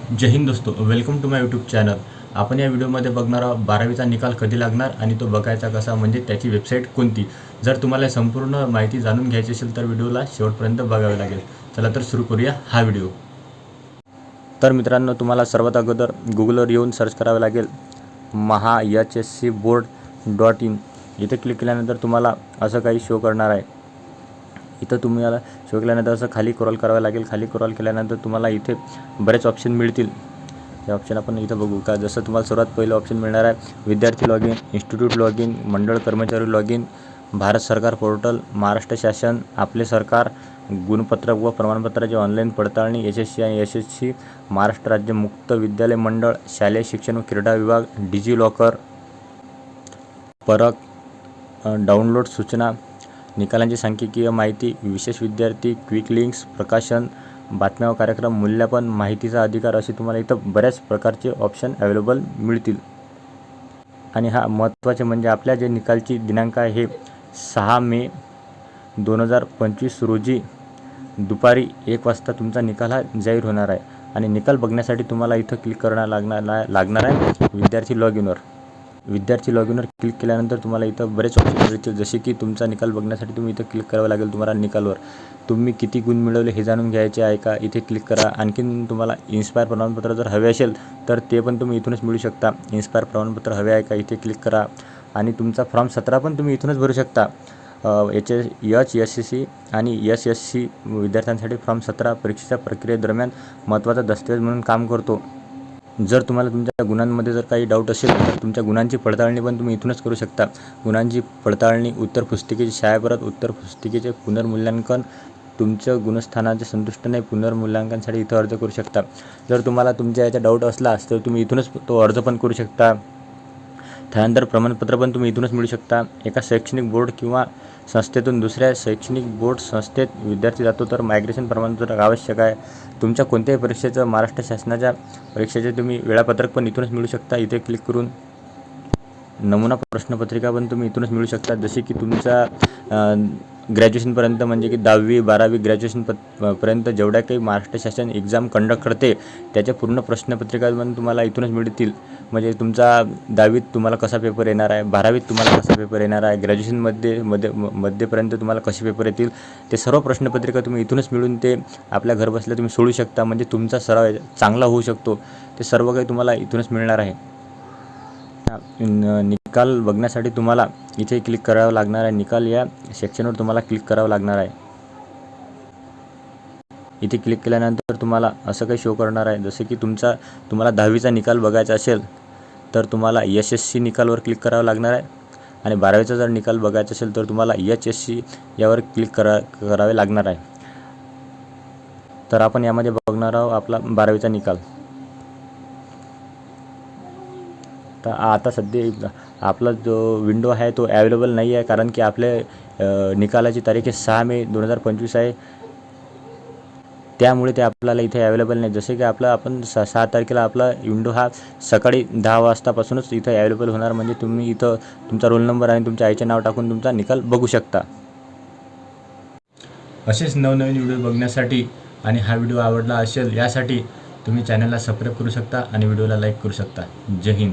जय हिंद दोस्तों, welcome to my YouTube channel. आपण या व्हिडिओमध्ये बघणार आहोत 12वीचा निकाल कधी लागणार आणि तो बघायचा कसा, म्हणजे त्याची वेबसाईट कोणती। जर तुम्हाला संपूर्ण माहिती जाणून घ्यायची असेल तर व्हिडिओला शेवटपर्यंत बघावे लागेल। चला तर सुरू करूया हा व्हिडिओ। तर मित्रांनो, तुम्हाला सर्वात अगोदर गुगलवर येऊन सर्च करावे लागेल mahscboard.in। इथे क्लिक केल्यानंतर तुम्हाला असं काही शो करणार आहे। इथं तुम्हाला शो केल्यानंतर असं खाली स्क्रॉल करावं लागेल। खाली स्क्रॉल केल्यानंतर तुम्हाला इथे बरेच ऑप्शन मिळतील। हे ऑप्शन आपण इथं बघू का। जसं तुम्हाला सर्वात पहिलं ऑप्शन मिळणार आहे विद्यार्थी लॉगिन, इन्स्टिट्यूट लॉगिन, मंडळ कर्मचारी लॉगिन, भारत सरकार पोर्टल, महाराष्ट्र शासन, आपले सरकार, गुणपत्रक व प्रमाणपत्राची ऑनलाईन पडताळणी, एसएससी आणि एसएससी, महाराष्ट्र राज्य मुक्त विद्यालय मंडळ, शालेय शिक्षण व क्रीडा विभाग, डिजी लॉकर, परक, डाउनलोड सूचना, निकालांची सांख्यिकीय माहिती, विशेष विद्यार्थी, क्विक लिंक्स, प्रकाशन, बातम्या व कार्यक्रम, मूल्यांकन, माहितीचा अधिकार, असे तुम्हाला इथं बऱ्याच प्रकारचे ऑप्शन अवेलेबल मिळतील। आणि हा महत्त्वाचे म्हणजे आपल्या जे निकालची दिनांक आहे हे 6 मे 2025 रोजी दुपारी 1 वाजता तुमचा निकाल हा जाहीर होणार आहे। आणि निकाल बघण्यासाठी तुम्हाला इथं क्लिक करायला लागणार आहे विद्यार्थी लॉगिनवर। विद्यार्थी लॉगिनवर क्लिक केल्यानंतर तुम्हाला इथं बरेच ऑप्शन मिळतील, जसे की तुमचा निकाल बघण्यासाठी तुम्ही इथं क्लिक करावं लागेल। तुम्हाला निकालवर तुम्ही किती गुण मिळवले हे जाणून घ्यायचे आहे का, इथे क्लिक करा। आणखीन तुम्हाला इन्स्पायर प्रमाणपत्र जर हवे असेल तर ते पण तुम्ही इथूनच मिळू शकता। इन्स्पायर प्रमाणपत्र हवे आहे का, इथे क्लिक करा। आणि तुमचा फॉर्म 17 पण तुम्ही इथूनच भरू शकता। HSC आणि SSC विद्यार्थ्यांसाठी फॉर्म 17 परीक्षेच्या प्रक्रियेदरम्यान महत्त्वाचा दस्तऐवज म्हणून काम करतो। जर तुम्हाला तुमच्या गुणांमध्ये जर काही डाऊट असेल तर तुमच्या गुणांची पडताळणी पण तुम्ही इथूनच करू शकता। गुणांची पडताळणी, उत्तर पुस्तिकेची छायाप्रत, उत्तर पुस्तिकेचे पुनर्मूल्यांकन, तुमच्या गुणस्थानाचे संतुष्ट नाही पुनर्मूल्यांकनासाठी इथं अर्ज करू शकता। जर तुम्हाला तुमच्या याचा डाऊट असलास तर तुम्ही इथूनच तो अर्ज पण करू शकता। त्यानंतर प्रमाणपत्र पण तुम्ही इथूनच मिळू शकता। एका शैक्षणिक बोर्ड किंवा संस्थेतून दुसऱ्या शैक्षणिक बोर्ड संस्थेत विद्यार्थी जातो तर मायग्रेशन प्रमाणपत्र आवश्यक आहे। तुमच्या कोणत्याही परीक्षेचं, महाराष्ट्र शासनाच्या परीक्षेचे तुम्ही वेळापत्रक पण इथूनच मिळू शकता। इथे क्लिक करून नमुना प्रश्नपत्रिका पण तुम्ही इथूनच मिळू शकता। जसे की तुमचा ग्रॅज्युएशनपर्यंत, म्हणजे की 10वी 12वी ग्रॅज्युएशन पर्यंत जेवढ्या काही महाराष्ट्र शासन एक्झाम कंडक्ट करते त्याच्या पूर्ण प्रश्नपत्रिका पण तुम्हाला इथूनच मिळतील। म्हणजे तुमचा 10वीत तुम्हाला कसा पेपर येणार आहे, 12वीत तुम्हाला कसा पेपर येणार आहे, ग्रॅज्युएशनमध्येपर्यंत तुम्हाला कसे पेपर येतील, ते सर्व प्रश्नपत्रिका तुम्ही इथूनच मिळून ते आपल्या घर बसल्या तुम्ही सोडू शकता। म्हणजे तुमचा सराव चांगला होऊ शकतो। ते सर्व काही तुम्हाला इथूनच मिळणार आहे। निकाल बघण्यासाठी तुम्हाला इथे क्लिक करावं लागणार आहे। निकाल या सेक्शनवर तुम्हाला क्लिक करावं लागणार आहे। इथे क्लिक केल्यानंतर तुम्हाला असं काही शो करणार आहे, जसे की तुम्हाला 10वीचा निकाल बघायचा असेल तर तुम्हाला SSC निकालवर क्लिक करावं लागणार आहे। आणि 12वीचा जर निकाल बघायचा असेल तर तुम्हाला HSC यावर क्लिक करावे लागणार आहे। तर आपण यामध्ये बघणार आहोत आपला 12वीचा निकाल। तर आता सध्या आपला जो विंडो आहे तो अवेलेबल नाही आहे, कारण की आपल्या निकालाची तारीख 6 मे 2025 आहे, त्यामुळे ते आपल्याला इथे अवेलेबल नाही। जसे की आपण 6 तारखेला आपला विंडो हा सकाळी 10 वाजतापासूनच इथे अवेलेबल होणार। म्हणजे तुम्ही इथं तुमचा रोल नंबर आणि तुमच्या आईचे नाव टाकून तुमचा निकाल बघू शकता। असेच नवनवीन व्हिडिओ बघण्यासाठी आणि हा व्हिडिओ आवडला असेल यासाठी तुम्ही चॅनलला सबस्क्राईब करू शकता आणि व्हिडिओला लाईक करू शकता। जय हिंद।